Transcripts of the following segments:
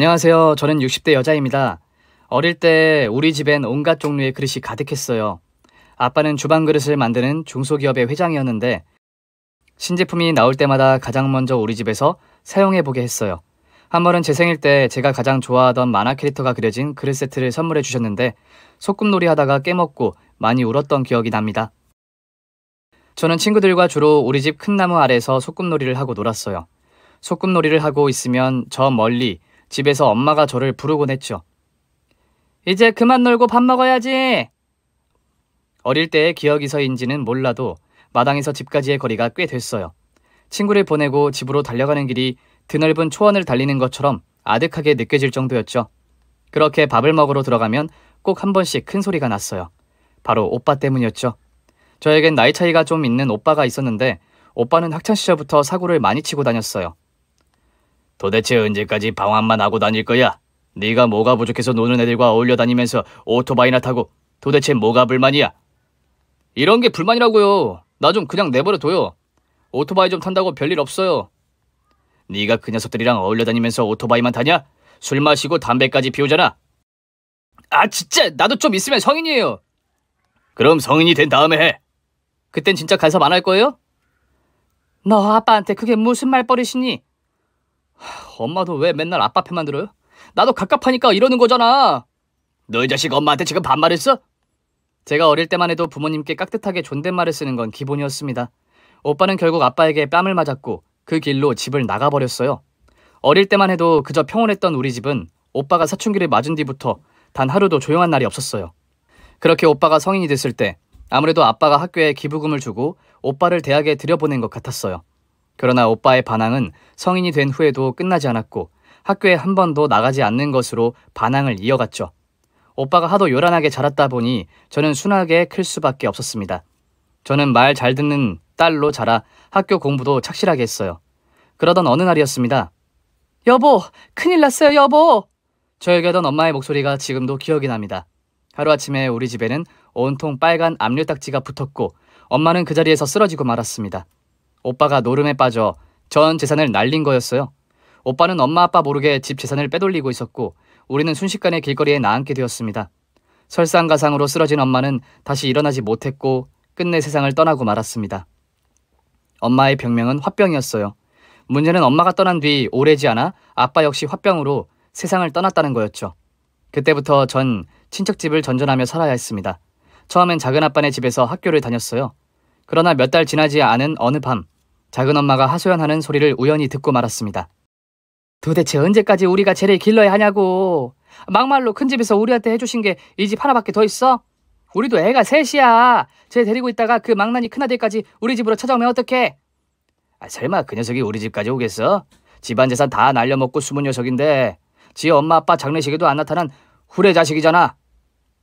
안녕하세요. 저는 60대 여자입니다. 어릴 때 우리 집엔 온갖 종류의 그릇이 가득했어요. 아빠는 주방 그릇을 만드는 중소기업의 회장이었는데 신제품이 나올 때마다 가장 먼저 우리 집에서 사용해보게 했어요. 한 번은 제 생일 때 제가 가장 좋아하던 만화 캐릭터가 그려진 그릇 세트를 선물해 주셨는데 소꿉놀이 하다가 깨먹고 많이 울었던 기억이 납니다. 저는 친구들과 주로 우리 집 큰 나무 아래에서 소꿉놀이를 하고 놀았어요. 소꿉놀이를 하고 있으면 저 멀리 집에서 엄마가 저를 부르곤 했죠. 이제 그만 놀고 밥 먹어야지. 어릴 때의 기억이서인지는 몰라도 마당에서 집까지의 거리가 꽤 됐어요. 친구를 보내고 집으로 달려가는 길이 드넓은 초원을 달리는 것처럼 아득하게 느껴질 정도였죠. 그렇게 밥을 먹으러 들어가면 꼭 한 번씩 큰 소리가 났어요. 바로 오빠 때문이었죠. 저에겐 나이 차이가 좀 있는 오빠가 있었는데 오빠는 학창시절부터 사고를 많이 치고 다녔어요. 도대체 언제까지 방황만 하고 다닐 거야? 네가 뭐가 부족해서 노는 애들과 어울려 다니면서 오토바이나 타고 도대체 뭐가 불만이야? 이런 게 불만이라고요. 나 좀 그냥 내버려 둬요. 오토바이 좀 탄다고 별일 없어요. 네가 그 녀석들이랑 어울려 다니면서 오토바이만 타냐? 술 마시고 담배까지 피우잖아. 아 진짜 나도 좀 있으면 성인이에요. 그럼 성인이 된 다음에 해. 그땐 진짜 간섭 안 할 거예요? 너 아빠한테 그게 무슨 말버릇이니? 엄마도 왜 맨날 아빠 편만 들어요? 나도 갑갑하니까 이러는 거잖아. 너 이 자식 엄마한테 지금 반말했어? 제가 어릴 때만 해도 부모님께 깍듯하게 존댓말을 쓰는 건 기본이었습니다. 오빠는 결국 아빠에게 뺨을 맞았고 그 길로 집을 나가버렸어요. 어릴 때만 해도 그저 평온했던 우리 집은 오빠가 사춘기를 맞은 뒤부터 단 하루도 조용한 날이 없었어요. 그렇게 오빠가 성인이 됐을 때 아무래도 아빠가 학교에 기부금을 주고 오빠를 대학에 들여보낸 것 같았어요. 그러나 오빠의 반항은 성인이 된 후에도 끝나지 않았고 학교에 한 번도 나가지 않는 것으로 반항을 이어갔죠. 오빠가 하도 요란하게 자랐다 보니 저는 순하게 클 수밖에 없었습니다. 저는 말 잘 듣는 딸로 자라 학교 공부도 착실하게 했어요. 그러던 어느 날이었습니다. 여보, 큰일 났어요, 여보. 저에게 하던 엄마의 목소리가 지금도 기억이 납니다. 하루아침에 우리 집에는 온통 빨간 압류딱지가 붙었고 엄마는 그 자리에서 쓰러지고 말았습니다. 오빠가 노름에 빠져 전 재산을 날린 거였어요. 오빠는 엄마 아빠 모르게 집 재산을 빼돌리고 있었고 우리는 순식간에 길거리에 나앉게 되었습니다. 설상가상으로 쓰러진 엄마는 다시 일어나지 못했고 끝내 세상을 떠나고 말았습니다. 엄마의 병명은 화병이었어요. 문제는 엄마가 떠난 뒤 오래지 않아 아빠 역시 화병으로 세상을 떠났다는 거였죠. 그때부터 전 친척집을 전전하며 살아야 했습니다. 처음엔 작은아빠네 집에서 학교를 다녔어요. 그러나 몇 달 지나지 않은 어느 밤 작은엄마가 하소연하는 소리를 우연히 듣고 말았습니다. 도대체 언제까지 우리가 쟤를 길러야 하냐고. 막말로 큰 집에서 우리한테 해주신 게 이 집 하나밖에 더 있어? 우리도 애가 셋이야. 쟤 데리고 있다가 그 망나니 큰아들까지 우리 집으로 찾아오면 어떡해? 설마 그 녀석이 우리 집까지 오겠어? 집안 재산 다 날려먹고 숨은 녀석인데 지 엄마 아빠 장례식에도 안 나타난 후레 자식이잖아.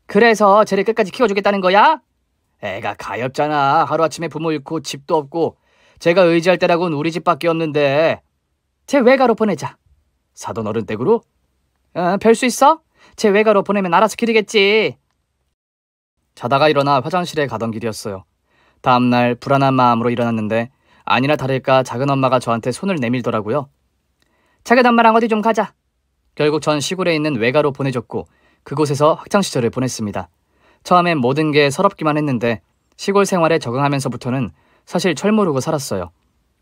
그래서 쟤를 끝까지 키워주겠다는 거야? 애가 가엾잖아. 하루아침에 부모 잃고 집도 없고 제가 의지할 때라고는 우리 집밖에 없는데. 쟤 외가로 보내자. 사돈 어른 댁으로? 별 수 있어? 쟤 외가로 보내면 알아서 기르겠지. 자다가 일어나 화장실에 가던 길이었어요. 다음날 불안한 마음으로 일어났는데 아니나 다를까 작은엄마가 저한테 손을 내밀더라고요. 작은엄마랑 어디 좀 가자. 결국 전 시골에 있는 외가로 보내줬고 그곳에서 학창시절을 보냈습니다. 처음엔 모든 게 서럽기만 했는데 시골 생활에 적응하면서부터는 사실 철모르고 살았어요.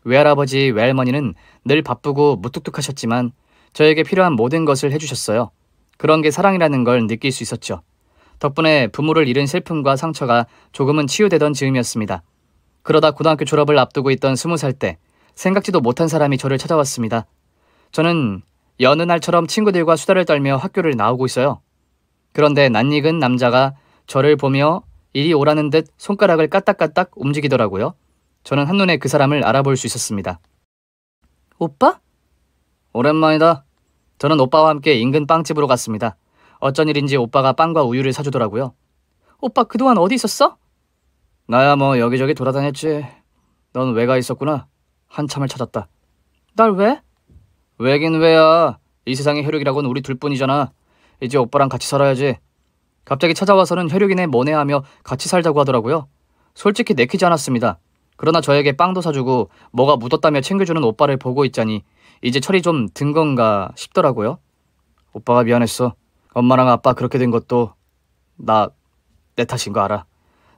외할아버지, 외할머니는 늘 바쁘고 무뚝뚝하셨지만 저에게 필요한 모든 것을 해주셨어요. 그런 게 사랑이라는 걸 느낄 수 있었죠. 덕분에 부모를 잃은 슬픔과 상처가 조금은 치유되던 즈음이었습니다. 그러다 고등학교 졸업을 앞두고 있던 20살 때 생각지도 못한 사람이 저를 찾아왔습니다. 저는 여느 날처럼 친구들과 수다를 떨며 학교를 나오고 있어요. 그런데 낯익은 남자가 저를 보며 이리 오라는 듯 손가락을 까딱까딱 움직이더라고요. 저는 한눈에 그 사람을 알아볼 수 있었습니다. 오빠? 오랜만이다. 저는 오빠와 함께 인근 빵집으로 갔습니다. 어쩐 일인지 오빠가 빵과 우유를 사주더라고요. 오빠 그동안 어디 있었어? 나야 뭐 여기저기 돌아다녔지. 넌 왜 가 있었구나. 한참을 찾았다. 날 왜? 왜긴 왜야. 이 세상에 혈육이라고는 우리 둘뿐이잖아. 이제 오빠랑 같이 살아야지. 갑자기 찾아와서는 혈육이네 뭐네 하며 같이 살자고 하더라고요. 솔직히 내키지 않았습니다. 그러나 저에게 빵도 사주고 뭐가 묻었다며 챙겨주는 오빠를 보고 있자니 이제 철이 좀 든 건가 싶더라고요. 오빠가 미안했어. 엄마랑 아빠 그렇게 된 것도 내 탓인 거 알아.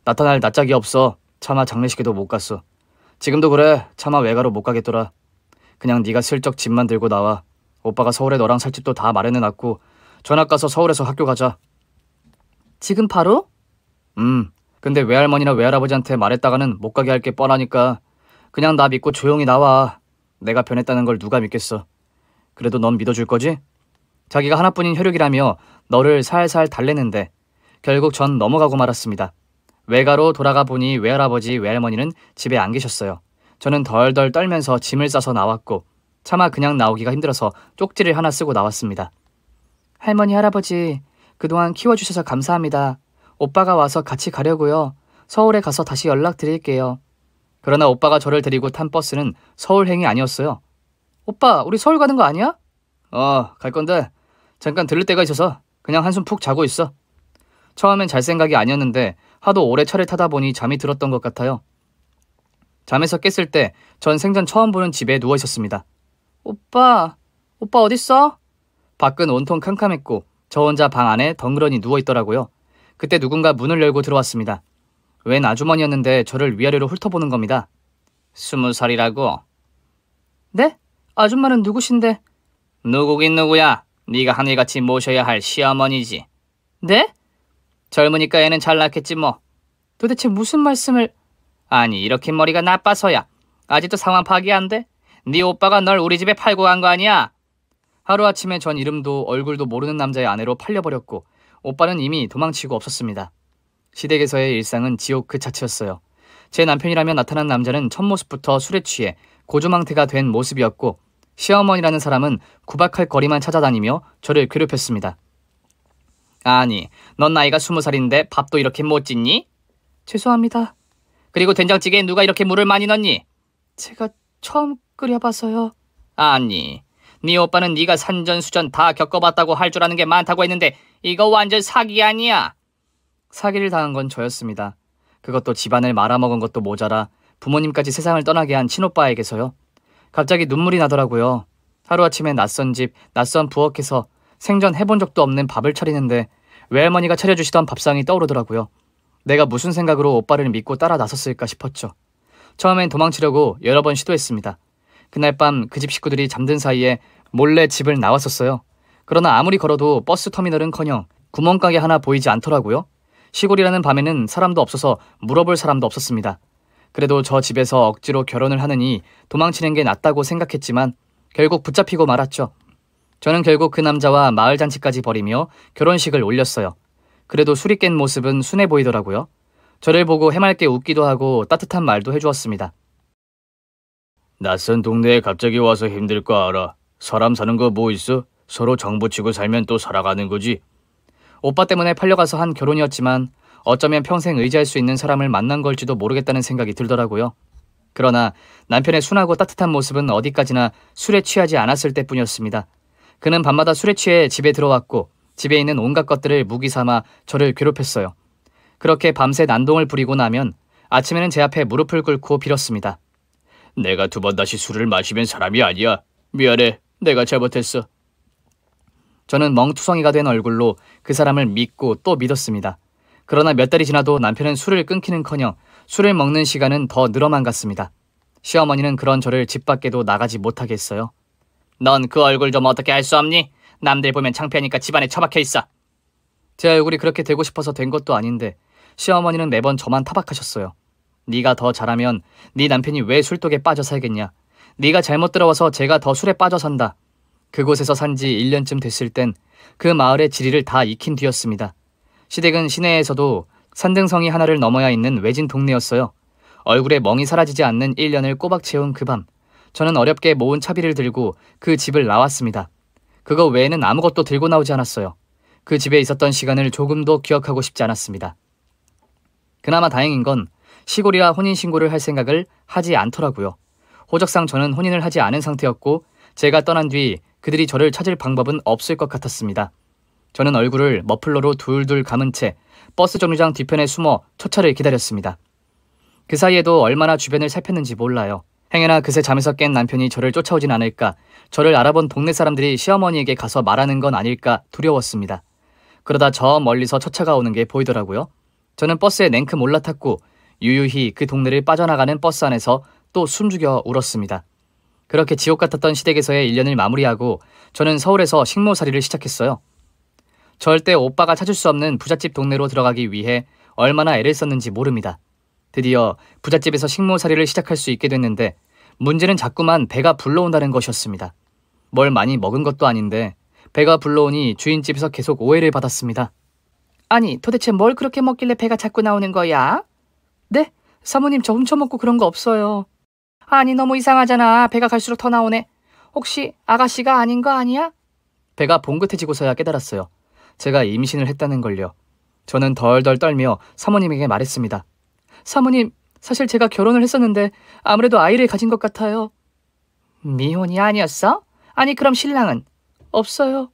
나타날 낯짝이 없어. 차마 장례식에도 못 갔어. 지금도 그래. 차마 외가로 못 가겠더라. 그냥 네가 슬쩍 집만 들고 나와. 오빠가 서울에 너랑 살 집도 다 마련해놨고 전학 가서 서울에서 학교 가자. 지금 바로? 근데 외할머니나 외할아버지한테 말했다가는 못 가게 할 게 뻔하니까 그냥 나 믿고 조용히 나와. 내가 변했다는 걸 누가 믿겠어. 그래도 넌 믿어줄 거지? 자기가 하나뿐인 혈육이라며 너를 살살 달래는데 결국 전 넘어가고 말았습니다. 외가로 돌아가 보니 외할아버지, 외할머니는 집에 안 계셨어요. 저는 덜덜 떨면서 짐을 싸서 나왔고 차마 그냥 나오기가 힘들어서 쪽지를 하나 쓰고 나왔습니다. 할머니, 할아버지, 그동안 키워주셔서 감사합니다. 오빠가 와서 같이 가려고요. 서울에 가서 다시 연락드릴게요. 그러나 오빠가 저를 데리고 탄 버스는 서울행이 아니었어요. 오빠, 우리 서울 가는 거 아니야? 갈 건데 잠깐 들를 데가 있어서 그냥 한숨 푹 자고 있어. 처음엔 잘 생각이 아니었는데 하도 오래 차를 타다 보니 잠이 들었던 것 같아요. 잠에서 깼을 때 전 생전 처음 보는 집에 누워 있었습니다. 오빠 어딨어? 밖은 온통 캄캄했고 저 혼자 방 안에 덩그러니 누워 있더라고요. 그때 누군가 문을 열고 들어왔습니다. 웬 아주머니였는데 저를 위아래로 훑어보는 겁니다. 20살이라고? 네? 아줌마는 누구신데? 누구긴 누구야. 네가 하늘같이 모셔야 할 시어머니지. 네? 젊으니까 애는 잘 낳겠지 뭐. 도대체 무슨 말씀을... 아니, 이렇게 머리가 나빠서야 아직도 상황 파악이 안 돼? 네 오빠가 널 우리 집에 팔고 간 거 아니야? 하루아침에 전 이름도 얼굴도 모르는 남자의 아내로 팔려버렸고 오빠는 이미 도망치고 없었습니다. 시댁에서의 일상은 지옥 그 자체였어요. 제 남편이라며 나타난 남자는 첫 모습부터 술에 취해 고조망태가 된 모습이었고 시어머니라는 사람은 구박할 거리만 찾아다니며 저를 괴롭혔습니다. 아니, 넌 나이가 20살인데 밥도 이렇게 못 짓니? 죄송합니다. 그리고 된장찌개에 누가 이렇게 물을 많이 넣니? 제가 처음 끓여봐서요. 아니, 네 오빠는 네가 산전수전 다 겪어봤다고 할 줄 아는 게 많다고 했는데 이거 완전 사기 아니야? 사기를 당한 건 저였습니다. 그것도 집안을 말아먹은 것도 모자라 부모님까지 세상을 떠나게 한 친오빠에게서요. 갑자기 눈물이 나더라고요. 하루아침에 낯선 집, 낯선 부엌에서 생전 해본 적도 없는 밥을 차리는데 외할머니가 차려주시던 밥상이 떠오르더라고요. 내가 무슨 생각으로 오빠를 믿고 따라 나섰을까 싶었죠. 처음엔 도망치려고 여러 번 시도했습니다. 그날 밤 그 집 식구들이 잠든 사이에 몰래 집을 나왔었어요. 그러나 아무리 걸어도 버스 터미널은커녕 구멍가게 하나 보이지 않더라고요. 시골이라는 밤에는 사람도 없어서 물어볼 사람도 없었습니다. 그래도 저 집에서 억지로 결혼을 하느니 도망치는 게 낫다고 생각했지만 결국 붙잡히고 말았죠. 저는 결국 그 남자와 마을잔치까지 벌이며 결혼식을 올렸어요. 그래도 술이 깬 모습은 순해 보이더라고요. 저를 보고 해맑게 웃기도 하고 따뜻한 말도 해주었습니다. 낯선 동네에 갑자기 와서 힘들 거 알아. 사람 사는 거 뭐 있어? 서로 정붙이고 살면 또 살아가는 거지. 오빠 때문에 팔려가서 한 결혼이었지만 어쩌면 평생 의지할 수 있는 사람을 만난 걸지도 모르겠다는 생각이 들더라고요. 그러나 남편의 순하고 따뜻한 모습은 어디까지나 술에 취하지 않았을 때뿐이었습니다. 그는 밤마다 술에 취해 집에 들어왔고 집에 있는 온갖 것들을 무기 삼아 저를 괴롭혔어요. 그렇게 밤새 난동을 부리고 나면 아침에는 제 앞에 무릎을 꿇고 빌었습니다. 내가 2번 다시 술을 마시면 사람이 아니야. 미안해. 내가 잘못했어. 저는 멍투성이가 된 얼굴로 그 사람을 믿고 또 믿었습니다. 그러나 몇 달이 지나도 남편은 술을 끊기는커녕 술을 먹는 시간은 더 늘어만 갔습니다. 시어머니는 그런 저를 집 밖에도 나가지 못하게 했어요. 넌 그 얼굴 좀 어떻게 할 수 없니? 남들 보면 창피하니까 집안에 처박혀 있어. 제 얼굴이 그렇게 되고 싶어서 된 것도 아닌데 시어머니는 매번 저만 타박하셨어요. 네가 더 잘하면 네 남편이 왜 술독에 빠져 살겠냐. 네가 잘못 들어와서 제가 더 술에 빠져 산다. 그곳에서 산 지 1년쯤 됐을 땐 그 마을의 지리를 다 익힌 뒤였습니다. 시댁은 시내에서도 산등성이 하나를 넘어야 있는 외진 동네였어요. 얼굴에 멍이 사라지지 않는 1년을 꼬박 채운 그 밤, 저는 어렵게 모은 차비를 들고 그 집을 나왔습니다. 그거 외에는 아무것도 들고 나오지 않았어요. 그 집에 있었던 시간을 조금도 기억하고 싶지 않았습니다. 그나마 다행인 건 시골이라 혼인신고를 할 생각을 하지 않더라고요. 호적상 저는 혼인을 하지 않은 상태였고 제가 떠난 뒤 그들이 저를 찾을 방법은 없을 것 같았습니다. 저는 얼굴을 머플러로 둘둘 감은 채 버스 정류장 뒤편에 숨어 초차를 기다렸습니다. 그 사이에도 얼마나 주변을 살폈는지 몰라요. 행여나 그새 잠에서 깬 남편이 저를 쫓아오진 않을까 저를 알아본 동네 사람들이 시어머니에게 가서 말하는 건 아닐까 두려웠습니다. 그러다 저 멀리서 첫 차가 오는 게 보이더라고요. 저는 버스에 냉큼 올라탔고 유유히 그 동네를 빠져나가는 버스 안에서 또 숨죽여 울었습니다. 그렇게 지옥 같았던 시댁에서의 1년을 마무리하고 저는 서울에서 식모살이를 시작했어요. 절대 오빠가 찾을 수 없는 부잣집 동네로 들어가기 위해 얼마나 애를 썼는지 모릅니다. 드디어 부잣집에서 식모살이를 시작할 수 있게 됐는데 문제는 자꾸만 배가 불러온다는 것이었습니다. 뭘 많이 먹은 것도 아닌데 배가 불러오니 주인집에서 계속 오해를 받았습니다. 아니, 도대체 뭘 그렇게 먹길래 배가 자꾸 나오는 거야? 네? 사모님, 저 훔쳐먹고 그런 거 없어요. 아니, 너무 이상하잖아. 배가 갈수록 더 나오네. 혹시 아가씨가 아닌 거 아니야? 배가 봉긋해지고서야 깨달았어요. 제가 임신을 했다는 걸요. 저는 덜덜 떨며 사모님에게 말했습니다. 사모님, 사실 제가 결혼을 했었는데 아무래도 아이를 가진 것 같아요. 미혼이 아니었어? 아니, 그럼 신랑은? 없어요.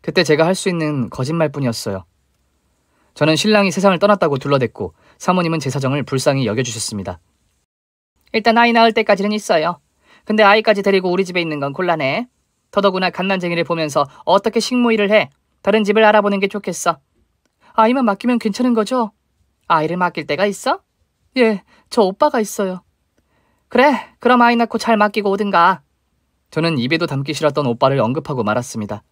그때 제가 할 수 있는 거짓말뿐이었어요. 저는 신랑이 세상을 떠났다고 둘러댔고 사모님은 제 사정을 불쌍히 여겨주셨습니다. 일단 아이 낳을 때까지는 있어요. 근데 아이까지 데리고 우리 집에 있는 건 곤란해. 더더구나 갓난쟁이를 보면서 어떻게 식모일을 해. 다른 집을 알아보는 게 좋겠어. 아이만 맡기면 괜찮은 거죠? 아이를 맡길 때가 있어? 예, 저 오빠가 있어요. 그래, 그럼 아이 낳고 잘 맡기고 오든가. 저는 입에도 담기 싫었던 오빠를 언급하고 말았습니다.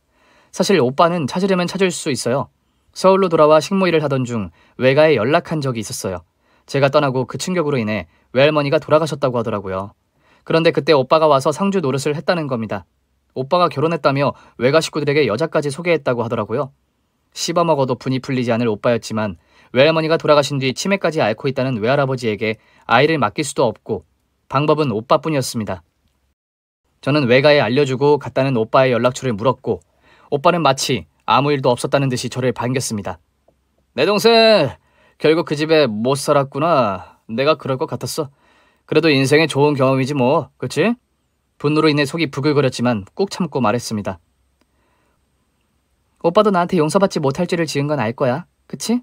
사실 오빠는 찾으려면 찾을 수 있어요. 서울로 돌아와 식모일을 하던 중 외가에 연락한 적이 있었어요. 제가 떠나고 그 충격으로 인해 외할머니가 돌아가셨다고 하더라고요. 그런데 그때 오빠가 와서 상주 노릇을 했다는 겁니다. 오빠가 결혼했다며 외가 식구들에게 여자까지 소개했다고 하더라고요. 씹어먹어도 분이 풀리지 않을 오빠였지만 외할머니가 돌아가신 뒤 치매까지 앓고 있다는 외할아버지에게 아이를 맡길 수도 없고 방법은 오빠뿐이었습니다. 저는 외가에 알려주고 갔다는 오빠의 연락처를 물었고 오빠는 마치 아무 일도 없었다는 듯이 저를 반겼습니다. 내 동생, 결국 그 집에 못 살았구나. 내가 그럴 것 같았어. 그래도 인생의 좋은 경험이지 뭐, 그치? 분노로 인해 속이 부글거렸지만 꾹 참고 말했습니다. 오빠도 나한테 용서받지 못할 죄를 지은 건 알 거야, 그치?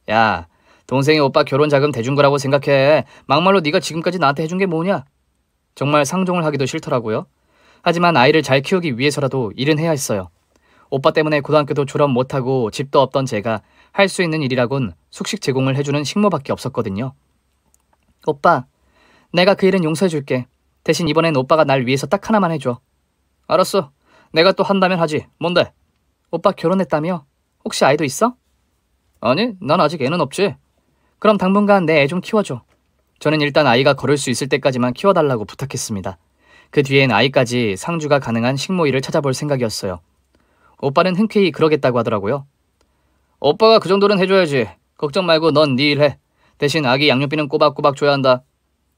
야, 동생이 오빠 결혼 자금 대준 거라고 생각해. 막말로 네가 지금까지 나한테 해준 게 뭐냐? 정말 상종을 하기도 싫더라고요. 하지만 아이를 잘 키우기 위해서라도 일은 해야 했어요. 오빠 때문에 고등학교도 졸업 못하고 집도 없던 제가 할 수 있는 일이라곤 숙식 제공을 해주는 식모밖에 없었거든요. 오빠, 내가 그 일은 용서해줄게. 대신 이번엔 오빠가 날 위해서 딱 하나만 해줘. 알았어. 내가 또 한다면 하지. 뭔데? 오빠 결혼했다며? 혹시 아이도 있어? 아니, 난 아직 애는 없지. 그럼 당분간 내 애 좀 키워줘. 저는 일단 아이가 걸을 수 있을 때까지만 키워달라고 부탁했습니다. 그 뒤엔 아이까지 상주가 가능한 식모일을 찾아볼 생각이었어요. 오빠는 흔쾌히 그러겠다고 하더라고요. 오빠가 그 정도는 해줘야지. 걱정 말고 넌 네 일 해. 대신 아기 양육비는 꼬박꼬박 줘야 한다.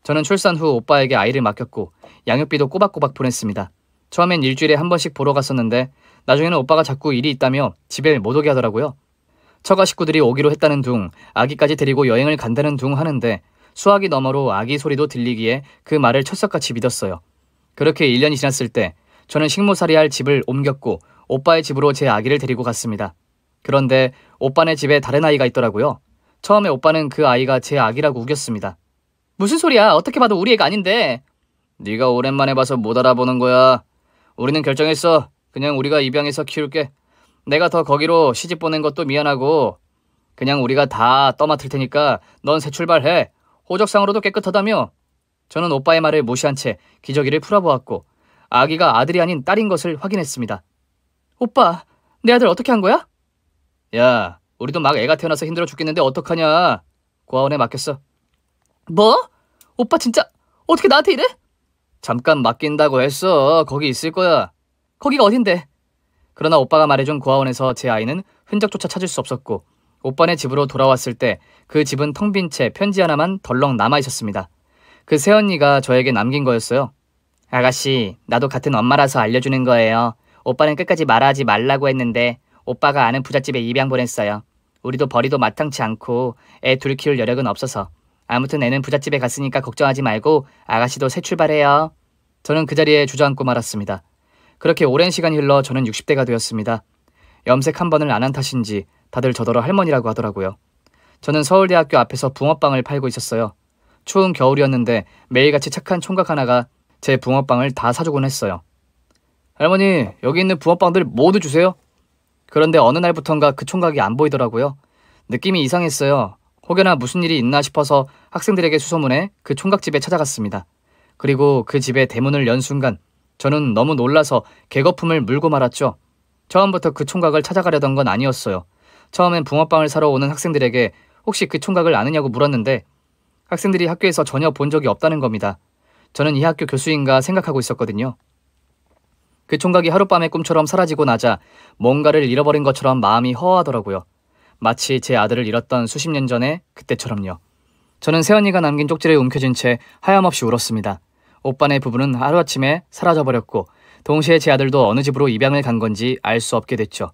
저는 출산 후 오빠에게 아이를 맡겼고 양육비도 꼬박꼬박 보냈습니다. 처음엔 일주일에 한 번씩 보러 갔었는데 나중에는 오빠가 자꾸 일이 있다며 집에 못 오게 하더라고요. 처가 식구들이 오기로 했다는 둥, 아기까지 데리고 여행을 간다는 둥 하는데 수화기 너머로 아기 소리도 들리기에 그 말을 철석같이 믿었어요. 그렇게 1년이 지났을 때 저는 식모살이할 집을 옮겼고 오빠의 집으로 제 아기를 데리고 갔습니다. 그런데 오빠네 집에 다른 아이가 있더라고요. 처음에 오빠는 그 아이가 제 아기라고 우겼습니다. 무슨 소리야? 어떻게 봐도 우리 애가 아닌데. 네가 오랜만에 봐서 못 알아보는 거야. 우리는 결정했어. 그냥 우리가 입양해서 키울게. 내가 더 거기로 시집 보낸 것도 미안하고 그냥 우리가 다 떠맡을 테니까 넌 새 출발해. 호적상으로도 깨끗하다며. 저는 오빠의 말을 무시한 채 기저귀를 풀어보았고 아기가 아들이 아닌 딸인 것을 확인했습니다. 오빠, 내 아들 어떻게 한 거야? 야, 우리도 막 애가 태어나서 힘들어 죽겠는데 어떡하냐. 고아원에 맡겼어. 뭐? 오빠 진짜 어떻게 나한테 이래? 잠깐 맡긴다고 했어. 거기 있을 거야. 거기가 어딘데? 그러나 오빠가 말해준 고아원에서 제 아이는 흔적조차 찾을 수 없었고 오빠네 집으로 돌아왔을 때 그 집은 텅 빈 채 편지 하나만 덜렁 남아있었습니다. 그 새언니가 저에게 남긴 거였어요. 아가씨, 나도 같은 엄마라서 알려주는 거예요. 오빠는 끝까지 말하지 말라고 했는데 오빠가 아는 부잣집에 입양 보냈어요. 우리도 벌이도 마땅치 않고 애 둘 키울 여력은 없어서. 아무튼 애는 부잣집에 갔으니까 걱정하지 말고 아가씨도 새 출발해요. 저는 그 자리에 주저앉고 말았습니다. 그렇게 오랜 시간이 흘러 저는 60대가 되었습니다. 염색 한 번을 안 한 탓인지 다들 저더러 할머니라고 하더라고요. 저는 서울대학교 앞에서 붕어빵을 팔고 있었어요. 추운 겨울이었는데 매일같이 착한 총각 하나가 제 붕어빵을 다 사주곤 했어요. 할머니, 여기 있는 붕어빵들 모두 주세요. 그런데 어느 날부턴가 그 총각이 안 보이더라고요. 느낌이 이상했어요. 혹여나 무슨 일이 있나 싶어서 학생들에게 수소문해 그 총각집에 찾아갔습니다. 그리고 그 집의 대문을 연 순간 저는 너무 놀라서 개거품을 물고 말았죠. 처음부터 그 총각을 찾아가려던 건 아니었어요. 처음엔 붕어빵을 사러 오는 학생들에게 혹시 그 총각을 아느냐고 물었는데 학생들이 학교에서 전혀 본 적이 없다는 겁니다. 저는 이 학교 교수인가 생각하고 있었거든요. 그 총각이 하룻밤의 꿈처럼 사라지고 나자 뭔가를 잃어버린 것처럼 마음이 허하더라고요. 마치 제 아들을 잃었던 수십 년 전에 그때처럼요. 저는 새언니가 남긴 쪽지를 움켜쥔 채 하염없이 울었습니다. 오빠네 부부는 하루아침에 사라져버렸고 동시에 제 아들도 어느 집으로 입양을 간 건지 알 수 없게 됐죠.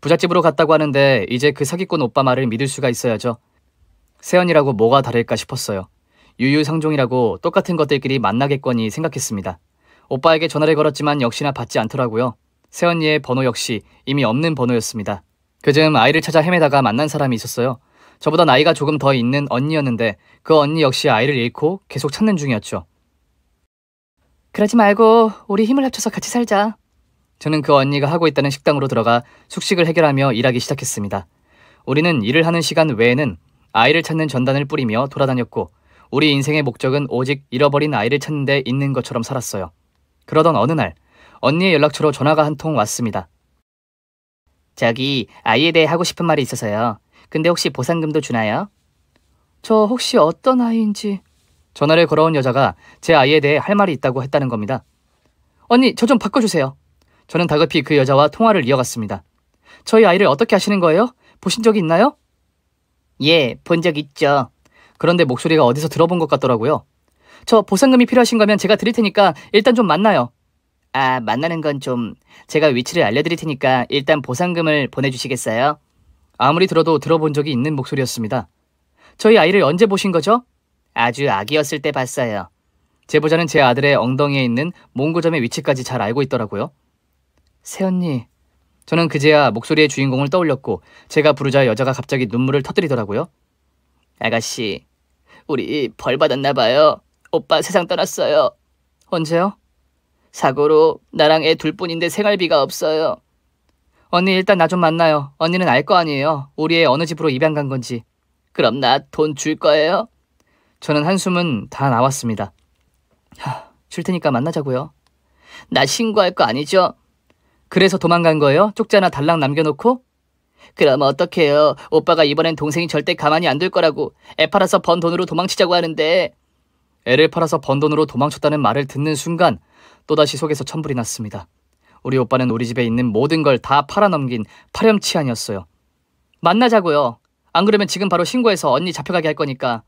부잣집으로 갔다고 하는데 이제 그 사기꾼 오빠 말을 믿을 수가 있어야죠. 새언니라고 뭐가 다를까 싶었어요. 유유상종이라고 똑같은 것들끼리 만나겠거니 생각했습니다. 오빠에게 전화를 걸었지만 역시나 받지 않더라고요. 새언니의 번호 역시 이미 없는 번호였습니다. 그즈음 아이를 찾아 헤매다가 만난 사람이 있었어요. 저보다 나이가 조금 더 있는 언니였는데 그 언니 역시 아이를 잃고 계속 찾는 중이었죠. 그러지 말고 우리 힘을 합쳐서 같이 살자. 저는 그 언니가 하고 있다는 식당으로 들어가 숙식을 해결하며 일하기 시작했습니다. 우리는 일을 하는 시간 외에는 아이를 찾는 전단을 뿌리며 돌아다녔고 우리 인생의 목적은 오직 잃어버린 아이를 찾는 데 있는 것처럼 살았어요. 그러던 어느 날 언니의 연락처로 전화가 한 통 왔습니다. 저기 아이에 대해 하고 싶은 말이 있어서요. 근데 혹시 보상금도 주나요? 저 혹시 어떤 아이인지... 전화를 걸어온 여자가 제 아이에 대해 할 말이 있다고 했다는 겁니다. 언니, 저 좀 바꿔주세요. 저는 다급히 그 여자와 통화를 이어갔습니다. 저희 아이를 어떻게 아시는 거예요? 보신 적이 있나요? 예, 본 적 있죠. 그런데 목소리가 어디서 들어본 것 같더라고요. 저 보상금이 필요하신 거면 제가 드릴 테니까 일단 좀 만나요. 아, 만나는 건 좀... 제가 위치를 알려드릴 테니까 일단 보상금을 보내주시겠어요? 아무리 들어도 들어본 적이 있는 목소리였습니다. 저희 아이를 언제 보신 거죠? 아주 아기였을 때 봤어요. 제보자는 제 아들의 엉덩이에 있는 몽고점의 위치까지 잘 알고 있더라고요. 새언니... 저는 그제야 목소리의 주인공을 떠올렸고 제가 부르자 여자가 갑자기 눈물을 터뜨리더라고요. 아가씨, 우리 벌 받았나 봐요. 오빠 세상 떠났어요. 언제요? 사고로 나랑 애 둘뿐인데 생활비가 없어요. 언니 일단 나 좀 만나요. 언니는 알 거 아니에요. 우리 애 어느 집으로 입양 간 건지. 그럼 나 돈 줄 거예요? 저는 한숨은 다 나왔습니다. 줄 테니까 만나자고요. 나 신고할 거 아니죠? 그래서 도망간 거예요? 쪽지 하나 달랑 남겨놓고? 그럼 어떡해요. 오빠가 이번엔 동생이 절대 가만히 안 둘 거라고. 애 팔아서 번 돈으로 도망치자고 하는데. 애를 팔아서 번 돈으로 도망쳤다는 말을 듣는 순간 또다시 속에서 천불이 났습니다. 우리 오빠는 우리 집에 있는 모든 걸 다 팔아넘긴 파렴치한이었어요. 만나자고요. 안 그러면 지금 바로 신고해서 언니 잡혀가게 할 거니까.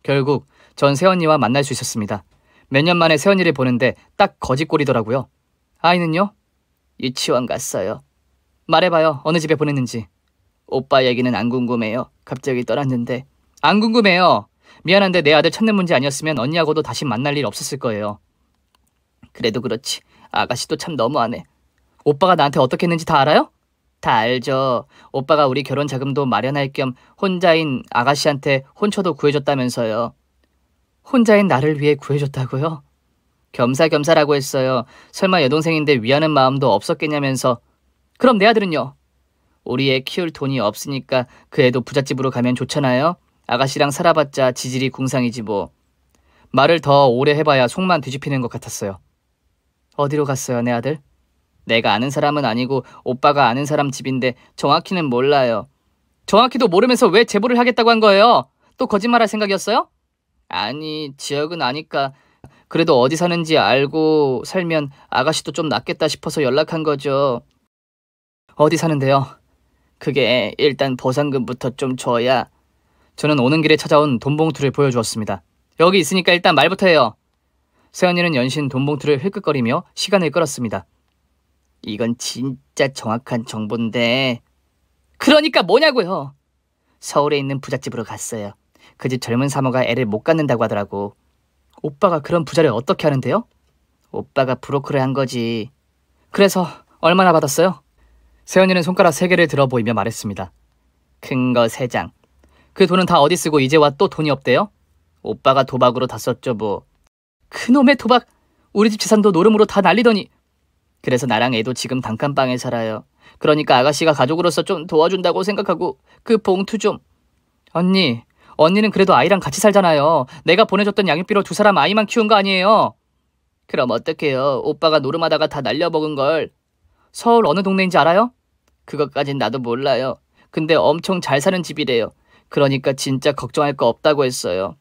결국 전 새언니와 만날 수 있었습니다. 몇 년 만에 새언니를 보는데 딱 거짓골이더라고요. 아이는요? 유치원 갔어요. 말해봐요. 어느 집에 보냈는지. 오빠 얘기는 안 궁금해요. 갑자기 떠났는데. 안 궁금해요. 미안한데 내 아들 찾는 문제 아니었으면 언니하고도 다시 만날 일 없었을 거예요. 그래도 그렇지. 아가씨도 참 너무하네. 오빠가 나한테 어떻게 했는지 다 알아요? 다 알죠. 오빠가 우리 결혼 자금도 마련할 겸 혼자인 아가씨한테 혼처도 구해줬다면서요. 혼자인 나를 위해 구해줬다고요? 겸사겸사라고 했어요. 설마 여동생인데 위하는 마음도 없었겠냐면서. 그럼 내 아들은요? 우리 애 키울 돈이 없으니까 그 애도 부잣집으로 가면 좋잖아요. 아가씨랑 살아봤자 지질이 궁상이지 뭐. 말을 더 오래 해봐야 속만 뒤집히는 것 같았어요. 어디로 갔어요, 내 아들? 내가 아는 사람은 아니고 오빠가 아는 사람 집인데 정확히는 몰라요. 정확히도 모르면서 왜 제보를 하겠다고 한 거예요? 또 거짓말할 생각이었어요? 아니, 지역은 아니까. 그래도 어디 사는지 알고 살면 아가씨도 좀 낫겠다 싶어서 연락한 거죠. 어디 사는데요? 그게 일단 보상금부터 좀 줘야. 저는 오는 길에 찾아온 돈봉투를 보여주었습니다. 여기 있으니까 일단 말부터 해요. 새언니는 연신 돈봉투를 흘끗거리며 시간을 끌었습니다. 이건 진짜 정확한 정보인데. 그러니까 뭐냐고요. 서울에 있는 부잣집으로 갔어요. 그 집 젊은 사모가 애를 못 갖는다고 하더라고. 오빠가 그런 부자를 어떻게 하는데요? 오빠가 브로커를 한 거지. 그래서 얼마나 받았어요? 새언니는 손가락 3개를 들어 보이며 말했습니다. 큰 거 3장. 그 돈은 다 어디 쓰고 이제 와 또 돈이 없대요? 오빠가 도박으로 다 썼죠 뭐. 그놈의 도박! 우리 집 재산도 노름으로 다 날리더니. 그래서 나랑 애도 지금 단칸방에 살아요. 그러니까 아가씨가 가족으로서 좀 도와준다고 생각하고 그 봉투 좀. 언니는 그래도 아이랑 같이 살잖아요. 내가 보내줬던 양육비로 두 사람 아이만 키운 거 아니에요. 그럼 어떡해요. 오빠가 노름하다가 다 날려먹은 걸. 서울 어느 동네인지 알아요? 그것까진 나도 몰라요. 근데 엄청 잘 사는 집이래요. 그러니까 진짜 걱정할 거 없다고 했어요.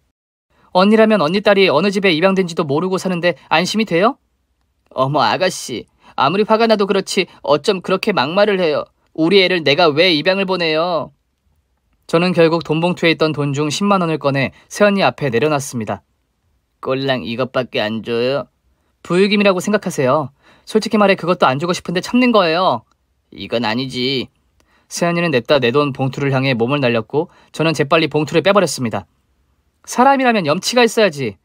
언니라면 언니 딸이 어느 집에 입양된지도 모르고 사는데 안심이 돼요? 어머 아가씨, 아무리 화가 나도 그렇지 어쩜 그렇게 막말을 해요. 우리 애를 내가 왜 입양을 보내요? 저는 결국 돈 봉투에 있던 돈 중 10만 원을 꺼내 새언니 앞에 내려놨습니다. 꼴랑 이것밖에 안 줘요? 부유김이라고 생각하세요. 솔직히 말해 그것도 안 주고 싶은데 참는 거예요. 이건 아니지. 새언니는 냅다 내 돈 봉투를 향해 몸을 날렸고 저는 재빨리 봉투를 빼버렸습니다. 사람이라면 염치가 있어야지.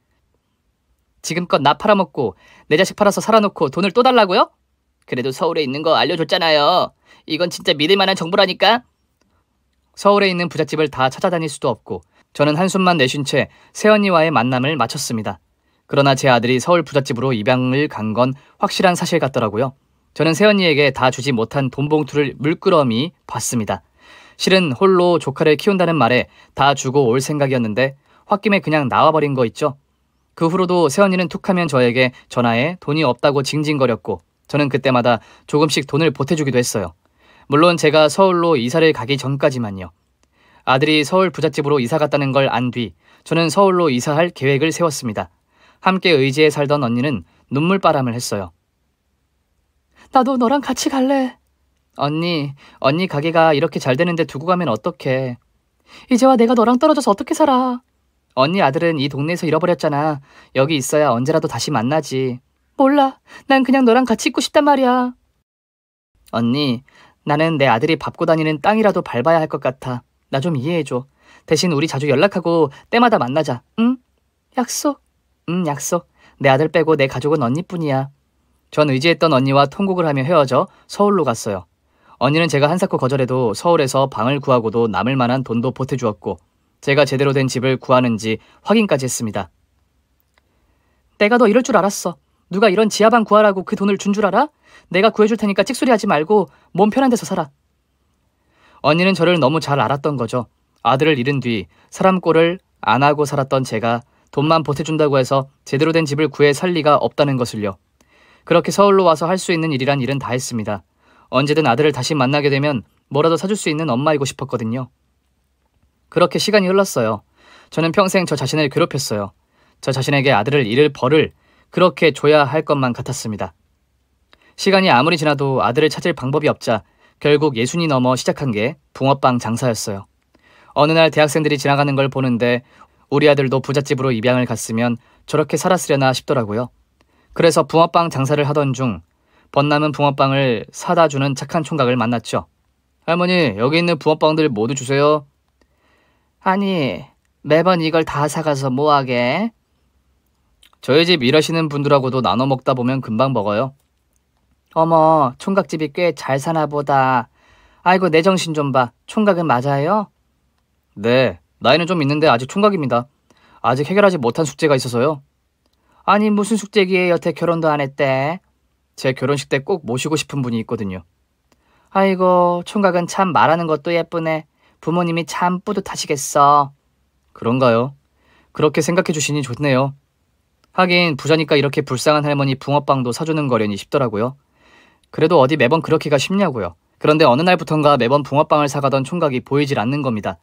지금껏 나 팔아먹고 내 자식 팔아서 살아놓고 돈을 또 달라고요? 그래도 서울에 있는 거 알려줬잖아요. 이건 진짜 믿을 만한 정보라니까. 서울에 있는 부잣집을 다 찾아다닐 수도 없고 저는 한숨만 내쉰 채 새언니와의 만남을 마쳤습니다. 그러나 제 아들이 서울 부잣집으로 입양을 간 건 확실한 사실 같더라고요. 저는 새언니에게 다 주지 못한 돈 봉투를 물끄러미 봤습니다. 실은 홀로 조카를 키운다는 말에 다 주고 올 생각이었는데 홧김에 그냥 나와버린 거 있죠. 그 후로도 새언니는 툭하면 저에게 전화해 돈이 없다고 징징거렸고 저는 그때마다 조금씩 돈을 보태주기도 했어요. 물론 제가 서울로 이사를 가기 전까지만요. 아들이 서울 부잣집으로 이사 갔다는 걸 안 뒤 저는 서울로 이사할 계획을 세웠습니다. 함께 의지에 살던 언니는 눈물바람을 했어요. 나도 너랑 같이 갈래. 언니 가게가 이렇게 잘 되는데 두고 가면 어떡해. 이제와 내가 너랑 떨어져서 어떻게 살아. 언니 아들은 이 동네에서 잃어버렸잖아. 여기 있어야 언제라도 다시 만나지. 몰라. 난 그냥 너랑 같이 있고 싶단 말이야. 언니, 나는 내 아들이 밟고 다니는 땅이라도 밟아야 할 것 같아. 나 좀 이해해줘. 대신 우리 자주 연락하고 때마다 만나자. 응? 약속. 약속. 내 아들 빼고 내 가족은 언니뿐이야. 전 의지했던 언니와 통곡을 하며 헤어져 서울로 갔어요. 언니는 제가 한사코 거절해도 서울에서 방을 구하고도 남을 만한 돈도 보태주었고 제가 제대로 된 집을 구하는지 확인까지 했습니다. 내가 너 이럴 줄 알았어. 누가 이런 지하방 구하라고 그 돈을 준 줄 알아? 내가 구해줄 테니까 찍소리하지 말고 몸 편한 데서 살아. 언니는 저를 너무 잘 알았던 거죠. 아들을 잃은 뒤 사람 꼴을 안 하고 살았던 제가 돈만 보태준다고 해서 제대로 된 집을 구해 살 리가 없다는 것을요. 그렇게 서울로 와서 할 수 있는 일이란 일은 다 했습니다. 언제든 아들을 다시 만나게 되면 뭐라도 사줄 수 있는 엄마이고 싶었거든요. 그렇게 시간이 흘렀어요. 저는 평생 저 자신을 괴롭혔어요. 저 자신에게 아들을 잃을 벌을 그렇게 줘야 할 것만 같았습니다. 시간이 아무리 지나도 아들을 찾을 방법이 없자 결국 60이 넘어 시작한 게 붕어빵 장사였어요. 어느 날 대학생들이 지나가는 걸 보는데 우리 아들도 부잣집으로 입양을 갔으면 저렇게 살았으려나 싶더라고요. 그래서 붕어빵 장사를 하던 중 번남은 붕어빵을 사다 주는 착한 총각을 만났죠. 할머니, 여기 있는 붕어빵들 모두 주세요. 아니, 매번 이걸 다 사가서 뭐하게? 저희 집 일하시는 분들하고도 나눠 먹다 보면 금방 먹어요. 어머, 총각집이 꽤 잘 사나 보다. 아이고, 내 정신 좀 봐. 총각은 맞아요? 네, 나이는 좀 있는데 아직 총각입니다. 아직 해결하지 못한 숙제가 있어서요. 아니, 무슨 숙제기에 여태 결혼도 안 했대? 제 결혼식 때 꼭 모시고 싶은 분이 있거든요. 아이고, 총각은 참 말하는 것도 예쁘네. 부모님이 참 뿌듯하시겠어. 그런가요? 그렇게 생각해 주시니 좋네요. 하긴 부자니까 이렇게 불쌍한 할머니 붕어빵도 사주는 거려니 싶더라고요. 그래도 어디 매번 그렇게가 쉽냐고요. 그런데 어느 날부턴가 매번 붕어빵을 사가던 총각이 보이질 않는 겁니다.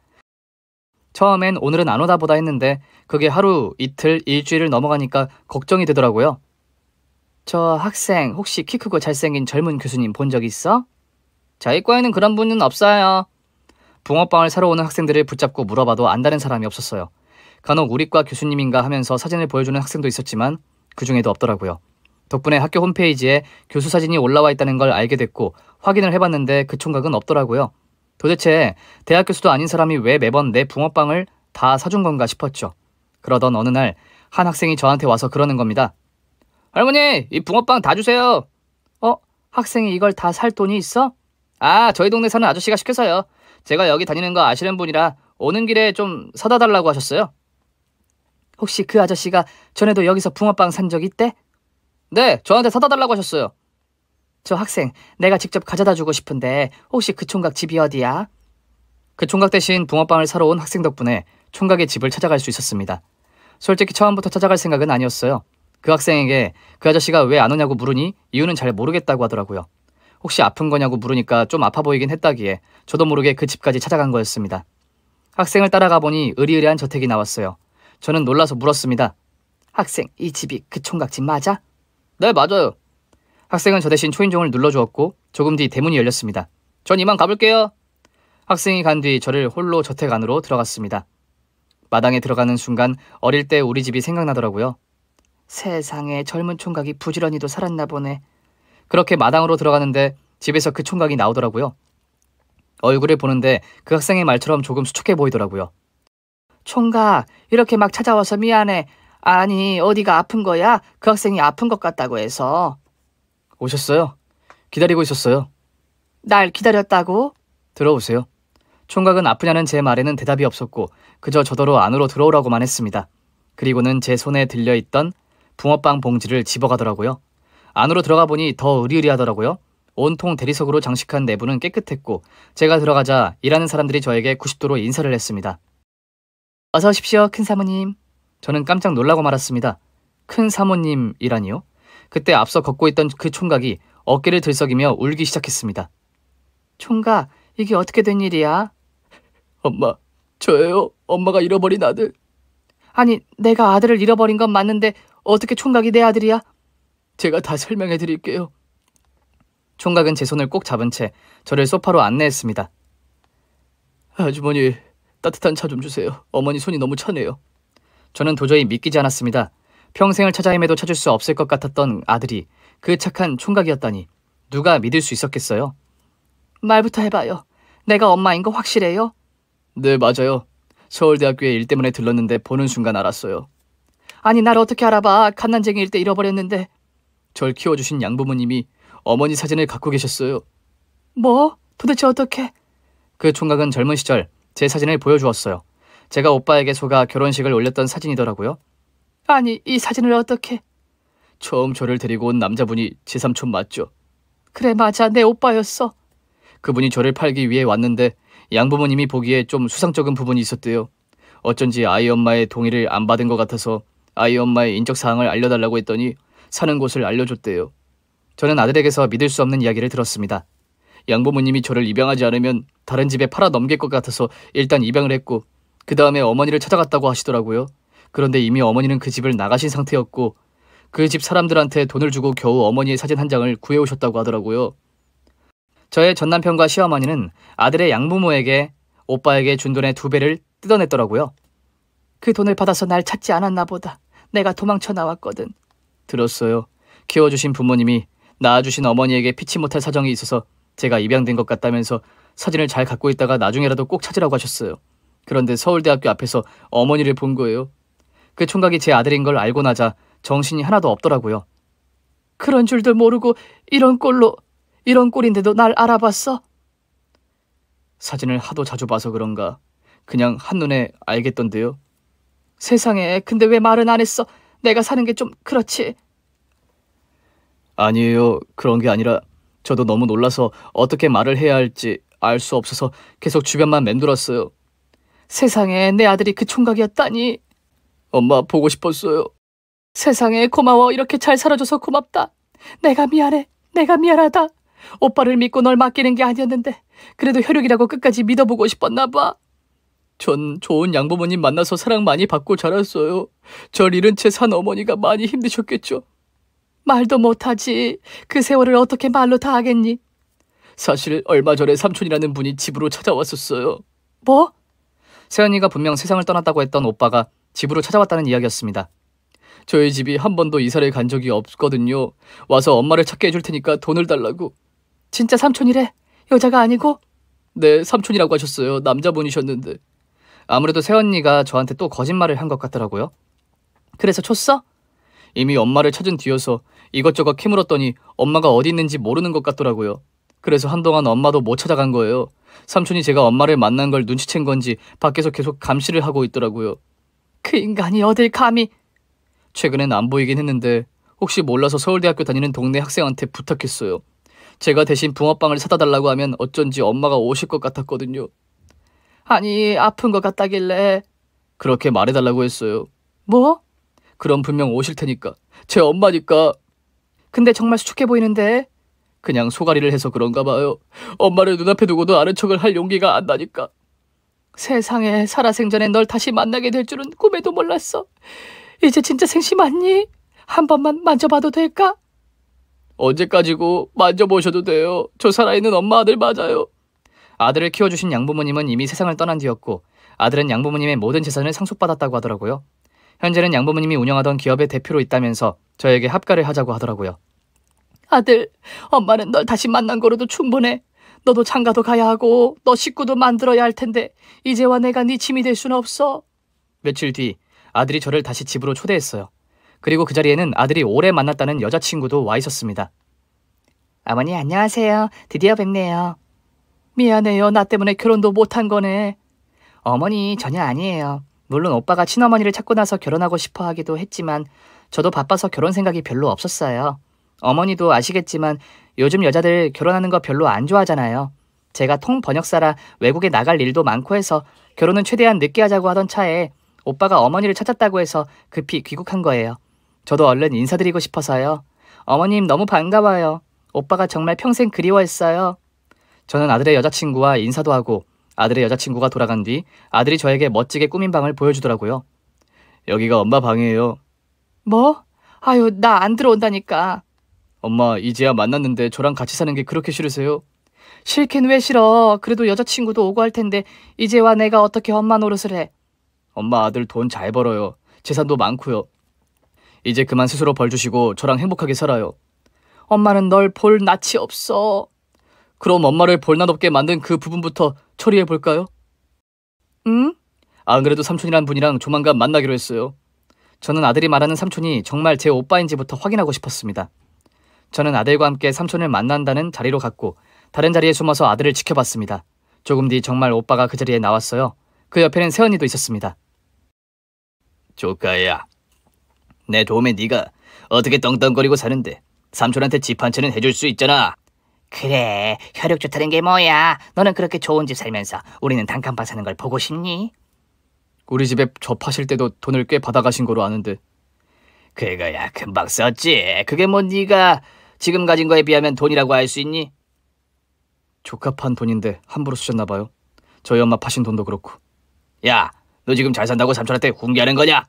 처음엔 오늘은 안 오다 보다 했는데 그게 하루, 이틀, 일주일을 넘어가니까 걱정이 되더라고요. 저 학생 혹시 키 크고 잘생긴 젊은 교수님 본 적 있어? 저희 과에는 그런 분은 없어요. 붕어빵을 사러 오는 학생들을 붙잡고 물어봐도 안다는 사람이 없었어요. 간혹 우리과 교수님인가 하면서 사진을 보여주는 학생도 있었지만 그 중에도 없더라고요. 덕분에 학교 홈페이지에 교수 사진이 올라와 있다는 걸 알게 됐고 확인을 해봤는데 그 총각은 없더라고요. 도대체 대학 교수도 아닌 사람이 왜 매번 내 붕어빵을 다 사준 건가 싶었죠. 그러던 어느 날 한 학생이 저한테 와서 그러는 겁니다. 할머니, 이 붕어빵 다 주세요. 학생이 이걸 다 살 돈이 있어? 아, 저희 동네 사는 아저씨가 시켜서요. 제가 여기 다니는 거 아시는 분이라 오는 길에 좀 사다 달라고 하셨어요. 혹시 그 아저씨가 전에도 여기서 붕어빵 산 적 있대? 네, 저한테 사다 달라고 하셨어요. 저 학생, 내가 직접 가져다 주고 싶은데 혹시 그 총각 집이 어디야? 그 총각 대신 붕어빵을 사러 온 학생 덕분에 총각의 집을 찾아갈 수 있었습니다. 솔직히 처음부터 찾아갈 생각은 아니었어요. 그 학생에게 그 아저씨가 왜 안 오냐고 물으니 이유는 잘 모르겠다고 하더라고요. 혹시 아픈 거냐고 물으니까 좀 아파 보이긴 했다기에 저도 모르게 그 집까지 찾아간 거였습니다. 학생을 따라가 보니 으리으리한 저택이 나왔어요. 저는 놀라서 물었습니다. 학생, 이 집이 그 총각 집 맞아? 네, 맞아요. 학생은 저 대신 초인종을 눌러주었고 조금 뒤 대문이 열렸습니다. 전 이만 가볼게요. 학생이 간 뒤 저를 홀로 저택 안으로 들어갔습니다. 마당에 들어가는 순간 어릴 때 우리 집이 생각나더라고요. 세상에, 젊은 총각이 부지런히도 살았나 보네. 그렇게 마당으로 들어가는데 집에서 그 총각이 나오더라고요. 얼굴을 보는데 그 학생의 말처럼 조금 수척해 보이더라고요. 총각, 이렇게 막 찾아와서 미안해. 아니, 어디가 아픈 거야? 그 학생이 아픈 것 같다고 해서. 오셨어요? 기다리고 있었어요. 날 기다렸다고? 들어오세요. 총각은 아프냐는 제 말에는 대답이 없었고 그저 저더러 안으로 들어오라고만 했습니다. 그리고는 제 손에 들려있던 붕어빵 봉지를 집어가더라고요. 안으로 들어가 보니 더 으리으리하더라고요. 온통 대리석으로 장식한 내부는 깨끗했고 제가 들어가자 일하는 사람들이 저에게 90도로 인사를 했습니다. 어서 오십시오, 큰 사모님. 저는 깜짝 놀라고 말았습니다. 큰 사모님이라니요? 그때 앞서 걷고 있던 그 총각이 어깨를 들썩이며 울기 시작했습니다. 총각, 이게 어떻게 된 일이야? 엄마, 저예요. 엄마가 잃어버린 아들. 아니, 내가 아들을 잃어버린 건 맞는데 어떻게 총각이 내 아들이야? 제가 다 설명해 드릴게요. 총각은 제 손을 꼭 잡은 채 저를 소파로 안내했습니다. 아주머니, 따뜻한 차 좀 주세요. 어머니 손이 너무 차네요. 저는 도저히 믿기지 않았습니다. 평생을 찾아 헤매도 찾을 수 없을 것 같았던 아들이 그 착한 총각이었다니 누가 믿을 수 있었겠어요? 말부터 해봐요. 내가 엄마인 거 확실해요? 네, 맞아요. 서울대학교에 일 때문에 들렀는데 보는 순간 알았어요. 아니, 날 어떻게 알아봐. 갓난쟁이일 때 잃어버렸는데. 절 키워주신 양부모님이 어머니 사진을 갖고 계셨어요. 뭐? 도대체 어떻게? 그 총각은 젊은 시절 제 사진을 보여주었어요. 제가 오빠에게 속아 결혼식을 올렸던 사진이더라고요. 아니, 이 사진을 어떻게? 처음 저를 데리고 온 남자분이 제 삼촌 맞죠? 그래, 맞아. 내 오빠였어. 그분이 저를 팔기 위해 왔는데 양부모님이 보기에 좀 수상쩍은 부분이 있었대요. 어쩐지 아이 엄마의 동의를 안 받은 것 같아서 아이 엄마의 인적사항을 알려달라고 했더니 사는 곳을 알려줬대요. 저는 아들에게서 믿을 수 없는 이야기를 들었습니다. 양부모님이 저를 입양하지 않으면 다른 집에 팔아 넘길 것 같아서 일단 입양을 했고 그 다음에 어머니를 찾아갔다고 하시더라고요. 그런데 이미 어머니는 그 집을 나가신 상태였고 그 집 사람들한테 돈을 주고 겨우 어머니의 사진 한 장을 구해오셨다고 하더라고요. 저의 전남편과 시어머니는 아들의 양부모에게 오빠에게 준 돈의 2배를 뜯어냈더라고요. 그 돈을 받아서 날 찾지 않았나 보다. 내가 도망쳐 나왔거든. 들었어요. 키워주신 부모님이 낳아주신 어머니에게 피치 못할 사정이 있어서 제가 입양된 것 같다면서 사진을 잘 갖고 있다가 나중에라도 꼭 찾으라고 하셨어요. 그런데 서울대학교 앞에서 어머니를 본 거예요. 그 총각이 제 아들인 걸 알고 나자 정신이 하나도 없더라고요. 그런 줄도 모르고 이런 꼴인데도 날 알아봤어? 사진을 하도 자주 봐서 그런가 그냥 한눈에 알겠던데요. 세상에, 근데 왜 말은 안 했어? 내가 사는 게 좀 그렇지. 아니에요. 그런 게 아니라 저도 너무 놀라서 어떻게 말을 해야 할지 알 수 없어서 계속 주변만 맴돌았어요. 세상에, 내 아들이 그 총각이었다니. 엄마 보고 싶었어요. 세상에, 고마워. 이렇게 잘 살아줘서 고맙다. 내가 미안해. 내가 미안하다. 오빠를 믿고 널 맡기는 게 아니었는데 그래도 혈육이라고 끝까지 믿어보고 싶었나 봐. 전 좋은 양부모님 만나서 사랑 많이 받고 자랐어요. 절 잃은 채 산 어머니가 많이 힘드셨겠죠. 말도 못하지. 그 세월을 어떻게 말로 다 하겠니? 사실 얼마 전에 삼촌이라는 분이 집으로 찾아왔었어요. 뭐? 세연이가 분명 세상을 떠났다고 했던 오빠가 집으로 찾아왔다는 이야기였습니다. 저희 집이 한 번도 이사를 간 적이 없거든요. 와서 엄마를 찾게 해줄 테니까 돈을 달라고. 진짜 삼촌이래? 여자가 아니고? 네, 삼촌이라고 하셨어요. 남자분이셨는데. 아무래도 새언니가 저한테 또 거짓말을 한 것 같더라고요. 그래서 줬어? 이미 엄마를 찾은 뒤여서 이것저것 캐물었더니 엄마가 어디 있는지 모르는 것 같더라고요. 그래서 한동안 엄마도 못 찾아간 거예요. 삼촌이 제가 엄마를 만난 걸 눈치챈 건지 밖에서 계속 감시를 하고 있더라고요. 그 인간이 어딜 감히. 최근엔 안 보이긴 했는데 혹시 몰라서 서울대학교 다니는 동네 학생한테 부탁했어요. 제가 대신 붕어빵을 사다 달라고 하면 어쩐지 엄마가 오실 것 같았거든요. 아니, 아픈 것 같다길래. 그렇게 말해달라고 했어요. 뭐? 그럼 분명 오실 테니까. 제 엄마니까. 근데 정말 수척해 보이는데. 그냥 소가리를 해서 그런가 봐요. 엄마를 눈앞에 두고도 아는 척을 할 용기가 안 나니까. 세상에, 살아생전에 널 다시 만나게 될 줄은 꿈에도 몰랐어. 이제 진짜 생심하니? 한 번만 만져봐도 될까? 언제까지고? 만져보셔도 돼요. 저 살아있는 엄마 아들 맞아요. 아들을 키워주신 양부모님은 이미 세상을 떠난 뒤였고 아들은 양부모님의 모든 재산을 상속받았다고 하더라고요. 현재는 양부모님이 운영하던 기업의 대표로 있다면서 저에게 합가를 하자고 하더라고요. 아들, 엄마는 널 다시 만난 거로도 충분해. 너도 장가도 가야 하고 너 식구도 만들어야 할 텐데 이제와 내가 네 짐이 될 수는 없어. 며칠 뒤 아들이 저를 다시 집으로 초대했어요. 그리고 그 자리에는 아들이 오래 만났다는 여자친구도 와 있었습니다. 어머니 안녕하세요. 드디어 뵙네요. 미안해요. 나 때문에 결혼도 못한 거네. 어머니 전혀 아니에요. 물론 오빠가 친어머니를 찾고 나서 결혼하고 싶어 하기도 했지만 저도 바빠서 결혼 생각이 별로 없었어요. 어머니도 아시겠지만 요즘 여자들 결혼하는 거 별로 안 좋아하잖아요. 제가 통번역사라 외국에 나갈 일도 많고 해서 결혼은 최대한 늦게 하자고 하던 차에 오빠가 어머니를 찾았다고 해서 급히 귀국한 거예요. 저도 얼른 인사드리고 싶어서요. 어머님 너무 반가워요. 오빠가 정말 평생 그리워했어요. 저는 아들의 여자친구와 인사도 하고 아들의 여자친구가 돌아간 뒤 아들이 저에게 멋지게 꾸민 방을 보여주더라고요. 여기가 엄마 방이에요. 뭐? 아유, 나 안 들어온다니까. 엄마, 이제야 만났는데 저랑 같이 사는 게 그렇게 싫으세요? 싫긴 왜 싫어. 그래도 여자친구도 오고 할 텐데 이제와 내가 어떻게 엄마 노릇을 해. 엄마 아들 돈 잘 벌어요. 재산도 많고요. 이제 그만 스스로 벌 주시고 저랑 행복하게 살아요. 엄마는 널 볼 낯이 없어. 그럼 엄마를 볼낯 없게 만든 그 부분부터 처리해 볼까요? 응? 안 그래도 삼촌이란 분이랑 조만간 만나기로 했어요. 저는 아들이 말하는 삼촌이 정말 제 오빠인지부터 확인하고 싶었습니다. 저는 아들과 함께 삼촌을 만난다는 자리로 갔고 다른 자리에 숨어서 아들을 지켜봤습니다. 조금 뒤 정말 오빠가 그 자리에 나왔어요. 그 옆에는 새언니도 있었습니다. 조카야, 내 도움에 네가 어떻게 떵떵거리고 사는데 삼촌한테 집 한 채는 해줄 수 있잖아. 그래, 혈육 좋다는 게 뭐야. 너는 그렇게 좋은 집 살면서 우리는 단칸방 사는 걸 보고 싶니? 우리 집에 저 파실 때도 돈을 꽤 받아가신 거로 아는데. 그거야 금방 썼지. 그게 뭐 네가 지금 가진 거에 비하면 돈이라고 할 수 있니? 조카 판 돈인데 함부로 쓰셨나 봐요. 저희 엄마 파신 돈도 그렇고. 야, 너 지금 잘 산다고 삼촌한테 훈계하는 거냐?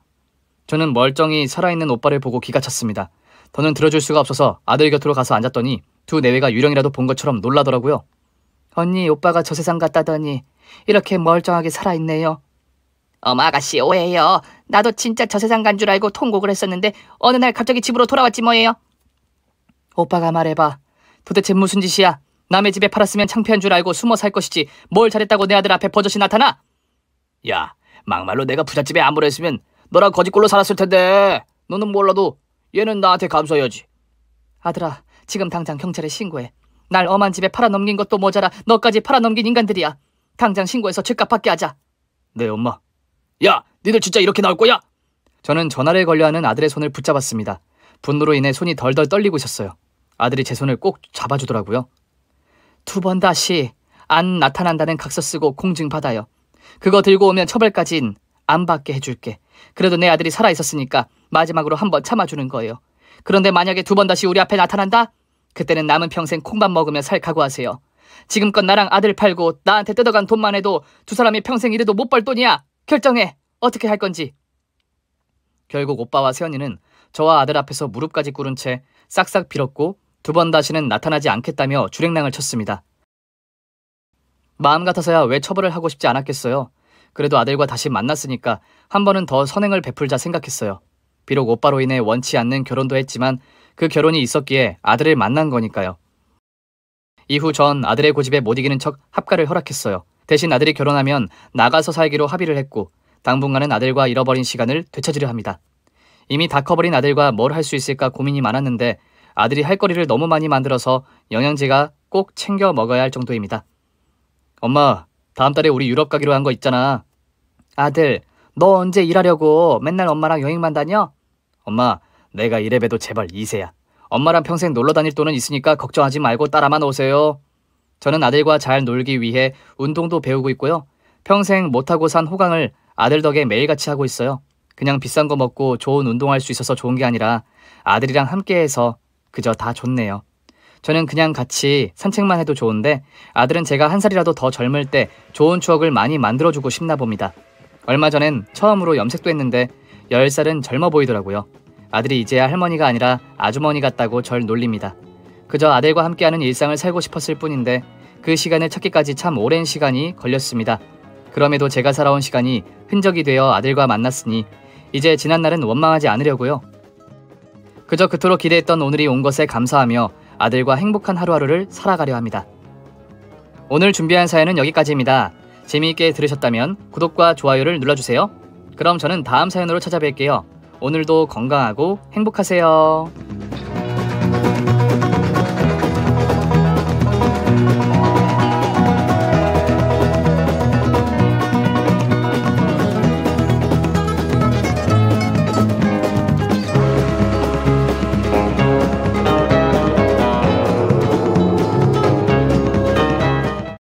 저는 멀쩡히 살아있는 오빠를 보고 기가 찼습니다. 더는 들어줄 수가 없어서 아들 곁으로 가서 앉았더니 두 내외가 유령이라도 본 것처럼 놀라더라고요. 언니, 오빠가 저 세상 갔다더니 이렇게 멀쩡하게 살아있네요. 아가씨 오해요. 나도 진짜 저 세상 간 줄 알고 통곡을 했었는데 어느 날 갑자기 집으로 돌아왔지 뭐예요. 오빠가 말해봐. 도대체 무슨 짓이야. 남의 집에 팔았으면 창피한 줄 알고 숨어 살 것이지 뭘 잘했다고 내 아들 앞에 버젓이 나타나? 야, 막말로 내가 부잣집에 아무리 했으면 너랑 거지꼴로 살았을 텐데. 너는 몰라도 얘는 나한테 감사해야지. 아들아, 지금 당장 경찰에 신고해. 날 엄한 집에 팔아넘긴 것도 모자라 너까지 팔아넘긴 인간들이야. 당장 신고해서 죗값 받게 하자. 네, 엄마. 야, 니들 진짜 이렇게 나올 거야? 저는 전화를 걸려하는 아들의 손을 붙잡았습니다. 분노로 인해 손이 덜덜 떨리고 있었어요. 아들이 제 손을 꼭 잡아주더라고요. 2번 다시 안 나타난다는 각서 쓰고 공증 받아요. 그거 들고 오면 처벌까진 안 받게 해줄게. 그래도 내 아들이 살아있었으니까 마지막으로 한번 참아주는 거예요. 그런데 만약에 2번 다시 우리 앞에 나타난다? 그때는 남은 평생 콩밥 먹으며 살 각오하세요. 지금껏 나랑 아들 팔고 나한테 뜯어간 돈만 해도 두 사람이 평생 이래도 못 벌 돈이야. 결정해. 어떻게 할 건지. 결국 오빠와 새언니는 저와 아들 앞에서 무릎까지 꿇은 채 싹싹 빌었고 2번 다시는 나타나지 않겠다며 주랭랑을 쳤습니다. 마음 같아서야 왜 처벌을 하고 싶지 않았겠어요. 그래도 아들과 다시 만났으니까 한 번은 더 선행을 베풀자 생각했어요. 비록 오빠로 인해 원치 않는 결혼도 했지만 그 결혼이 있었기에 아들을 만난 거니까요. 이후 전 아들의 고집에 못 이기는 척 합가를 허락했어요. 대신 아들이 결혼하면 나가서 살기로 합의를 했고 당분간은 아들과 잃어버린 시간을 되찾으려 합니다. 이미 다 커버린 아들과 뭘 할 수 있을까 고민이 많았는데 아들이 할 거리를 너무 많이 만들어서 영양제가 꼭 챙겨 먹어야 할 정도입니다. 엄마, 다음 달에 우리 유럽 가기로 한 거 있잖아. 아들, 너 언제 일하려고 맨날 엄마랑 여행만 다녀? 엄마, 내가 이래봬도 제발 2세야. 엄마랑 평생 놀러 다닐 돈은 있으니까 걱정하지 말고 따라만 오세요. 저는 아들과 잘 놀기 위해 운동도 배우고 있고요. 평생 못하고 산 호강을 아들 덕에 매일같이 하고 있어요. 그냥 비싼 거 먹고 좋은 운동할 수 있어서 좋은 게 아니라 아들이랑 함께해서 그저 다 좋네요. 저는 그냥 같이 산책만 해도 좋은데 아들은 제가 한 살이라도 더 젊을 때 좋은 추억을 많이 만들어주고 싶나 봅니다. 얼마 전엔 처음으로 염색도 했는데 10살은 젊어 보이더라고요. 아들이 이제야 할머니가 아니라 아주머니 같다고 절 놀립니다. 그저 아들과 함께하는 일상을 살고 싶었을 뿐인데 그 시간을 찾기까지 참 오랜 시간이 걸렸습니다. 그럼에도 제가 살아온 시간이 흔적이 되어 아들과 만났으니 이제 지난 날은 원망하지 않으려고요. 그저 그토록 기대했던 오늘이 온 것에 감사하며 아들과 행복한 하루하루를 살아가려 합니다. 오늘 준비한 사연은 여기까지입니다. 재미있게 들으셨다면 구독과 좋아요를 눌러주세요. 그럼 저는 다음 사연으로 찾아뵐게요. 오늘도 건강하고 행복하세요.